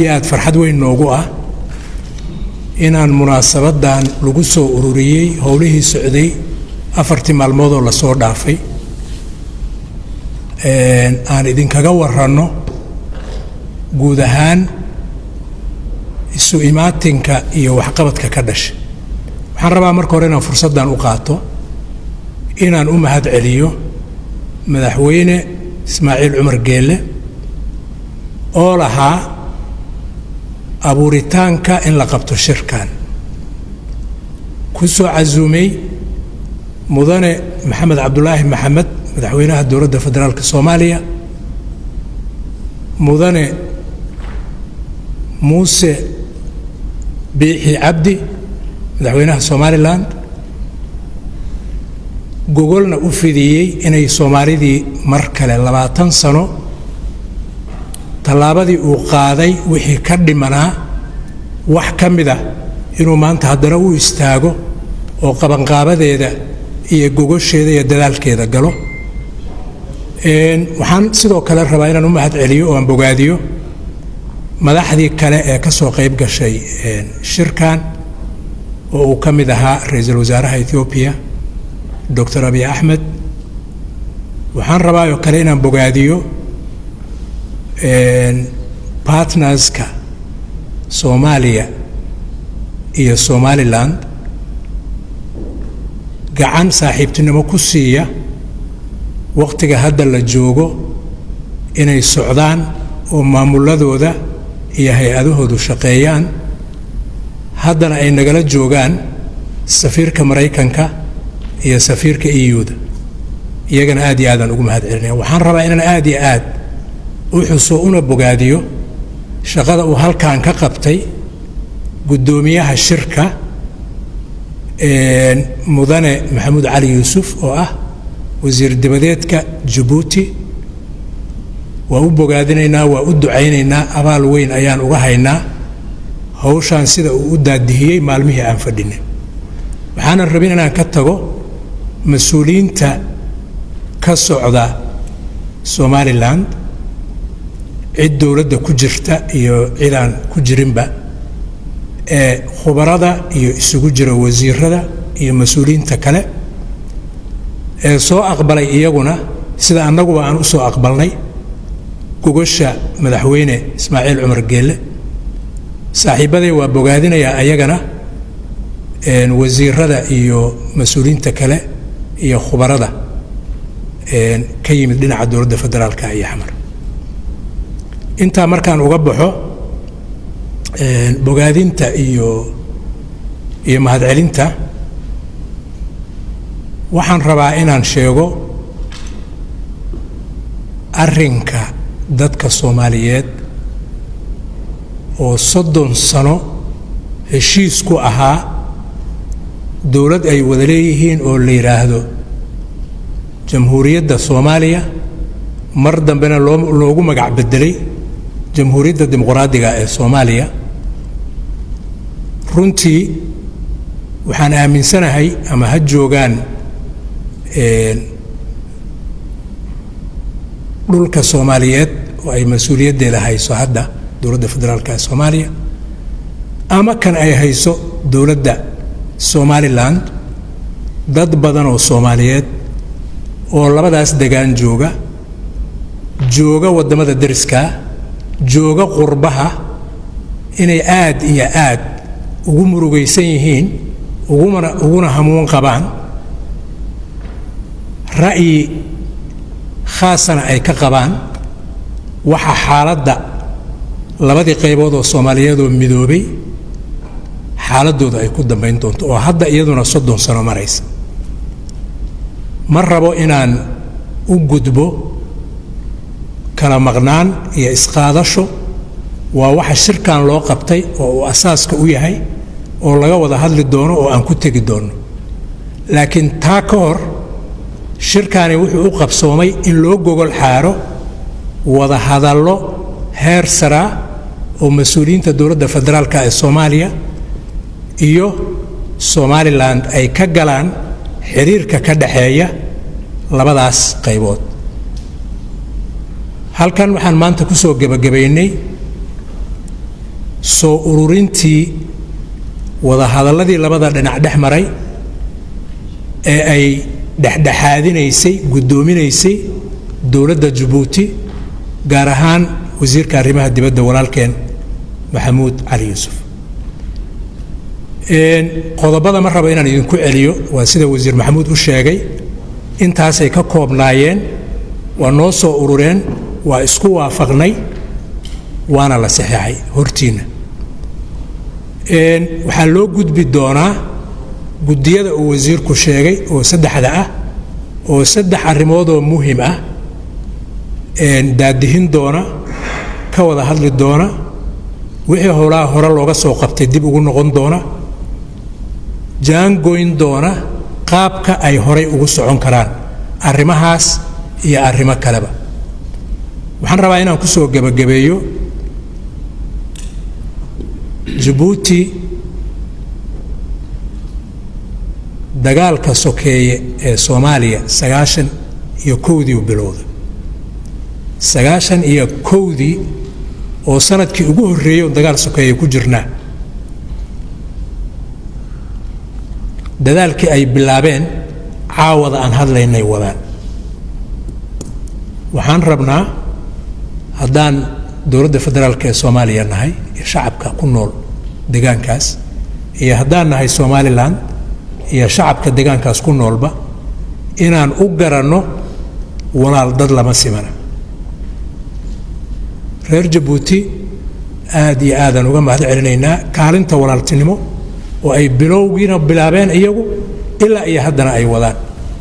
aad farxad weyn noogu ah inaan munaasabadan lagu soo ururiyay howlihii socday 4 maalmood oo la soo dhaafay aan idinkaga warrano guud ahaan isu imaatinka iyo waxqabadka ka dhashay. waxaan rabaa marka hore inaan fursaddan u qaato inaan u mahad celiyo madaxweyne Ismaaciil Cumar Geelle oo lahaa abuuritaanka in la qabto shirkan ku soo casuumay mudane Maxamed Cabdullaahi Maxamed madaxweynaha dowladda federaalka Soomaaliya, mudane Muuse Biixi Cabdi madaxweynaha Somaliland, gogolna u fidiyey inay Soomaalidii mar kale 20 sano tallaabadii uu qaaday wixii ka dhimanaa wax ka mid ah inuu maanta haddana u istaago oo qabanqaabadeeda iyo gogosheeda iyo dadaalkeeda galo. waxaan sidoo kale rabaa inaan u mahad celiyo oo aan bogaadiyo madaxdii kale ee ka soo qayb gashay shirkan oo uu ka mid ahaa ra'iisul wasaaraha Ethiopia Dr. Abiy Ahmed. waxaan rabaa oo kale inaan bogaadiyo partnerska Soomaaliya iyo Somaliland gacan saaxiibtinimo ku siiya waqtiga hadda la joogo inay socdaan oo maamuladooda iyo hay-adahoodu shaqeeyaan. haddana ay nagala joogaan safiirka Mareykanka iyo safiirka EU-da, iyagana aad iyo aad aan ugu mahad celinaya. waxaan rabaa inaan aad iyo aad u xuso una bogaadiyo shaqada uu halkan ka qabtay guddoomiyaha shirka mudane Maxamuud Cali Yuusuf oo ah wasiir dibadeedka Djibouti. waa u bogaadinaynaa, waa u ducaynaynaa, abaal weyn ayaan uga haynaa hawshan sida uu u daadihiyey maalmihii aan fadhinay. waxaanan rabin inaan ka tago mas-uuliyiinta ka socda Somaliland, cid dowladda ku jirta iyo cid aan ku jirinba, ee khubarada iyo isugu jira wasiirada iyo mas-uuliyiinta kale ee soo aqbalay iyaguna sida annaguba aan u soo aqbalnay gogosha madaxweyne Ismaaciil Cumar Geelle. saaxiibaday waa bogaadinayaa ayagana wasiirada iyo mas-uuliyiinta kale iyo khubarada ka yimid dhinaca dowladda federaalka iyo xamar. intaa markaan uga baxo bogaadinta iyo mahadcelinta, waxaan rabaa inaan sheego arrinka dadka Soomaaliyeed oo 30 sano heshiis ku ahaa dowlad ay wada leeyihiin oo la yiraahdo Jamhuuriyadda Soomaaliya, mar dambena loogu magac bedelay Jamhuuriyadda Dimuqraadiga ee Soomaaliya. runtii waxaan aaminsanahay ama ha joogaan dhulka Soomaaliyeed oo ay mas-uuliyaddeeda hayso hadda dowladda federaalka ee Soomaaliya, ama kan ay hayso dowladda Somaliland, dad badan oo Soomaaliyeed oo labadaas degaan jooga waddamada deriska, jooga qurbaha, inay aad iyo aad ugu murugaysan yihiin uguna hamuun qabaan, ra'yi khaasana ay ka qabaan waxa xaaladda labadii qaybood oo Soomaaliyeed oo midoobay xaaladooda ay ku dambayn doonto oo hadda iyaduna 30 sano maraysa. ma rabo inaan u gudbo kala maqnaan iyo isqaadasho. waa waxa shirkan loo qabtay oo uu asaaska u yahay oo laga wada hadli doono oo aan ku tegi doono. laakiin taa ka hor shirkani wuxuu u qabsoomay in loo gogol xaaro wada hadallo heer sare oo mas-uuliyiinta dowladda federaalka ee Soomaaliya iyo Somaliland ay ka galaan xiriirka ka dhaxeeya labadaas qaybood. halkan waxaan maanta ku soo gabagabaynay soo ururintii wada hadalladii labada dhinac dhex maray ee ay dhexdhexaadinaysay guddoominaysay dowladda Jabuuti gaar ahaan wasiirka arrimaha dibadda walaalkeen Maxamuud Cali Yuusuf qodobada ma rabo inaan idinku celiyo waa sida wasiir Maxamuud u sheegay intaasay ka koobnaayeen waa noo soo urureen waa isku waafaqnay waana la saxeexay hortiina waxaa loo gudbi doonaa guddiyada uu wasiirku sheegay oo saddexda ah oo saddex arrimood oo muhiim ah daadihin doona ka wada hadli doona wixii howlaha hore looga soo qabtay dib ugu noqon doona jaangoyn doona qaabka ay horay ugu socon karaan arrimahaas iyo arrimo kaleba waxaan rabaa inaan ku soo gabagabeeyo Jabuuti dagaalka sokeeye ee Soomaaliya 91dii u bilowday 91dii oo sanadkii ugu horreeyay dagaal sokeeye ku jirnaa dadaalkii ay bilaabeen caawada aan hadlaynay wadaan waxaan rabnaa haddaan dowladda federaalka ee Soomaaliya nahay iyo shacabka ku nool deegaankaas iyo haddaan nahay Somaliland iyo shacabka deegaankaas ku noolba inaan u garanno walaal dad lama simana reer Jabuuti aad iyo aadan uga mahad celinaynaa kaalinta walaaltinimo oo ay bilowgiina bilaabeen iyagu ilaa iyo haddana ay wadaan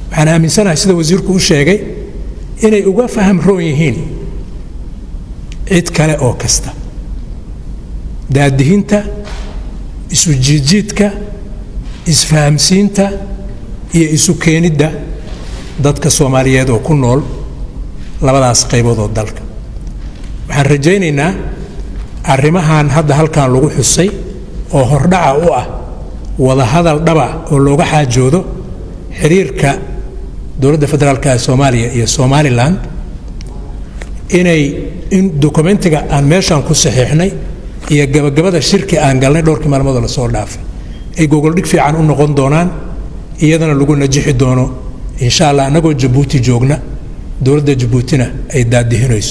waxaan aaminsanahay sida wasiirku u sheegay inay uga faham roon yihiin cid kale oo kasta daadihinta isu jiidjiidka isfahamsiinta iyo isu keenidda dadka Soomaaliyeed oo ku nool labadaas qaybood oo dalka waxaan rajaynaynaa arrimahan hadda halkan lagu xusay oo hordhaca u ah wada hadal dhaba oo looga xaajoodo xiriirka dowladda federaalka ee Soomaaliya iyo Somaliland inay in dokumentiga aan meeshan ku saxiixnay iyo gabagabada shirki aan galnay dhowrkii maalmood la soo dhaafay ay gogol dhig fiican u noqon doonaan iyadana lagu najixi doono insha Allah anagoo Jabuuti joogna dowladda Jabuutina ay daadihinayso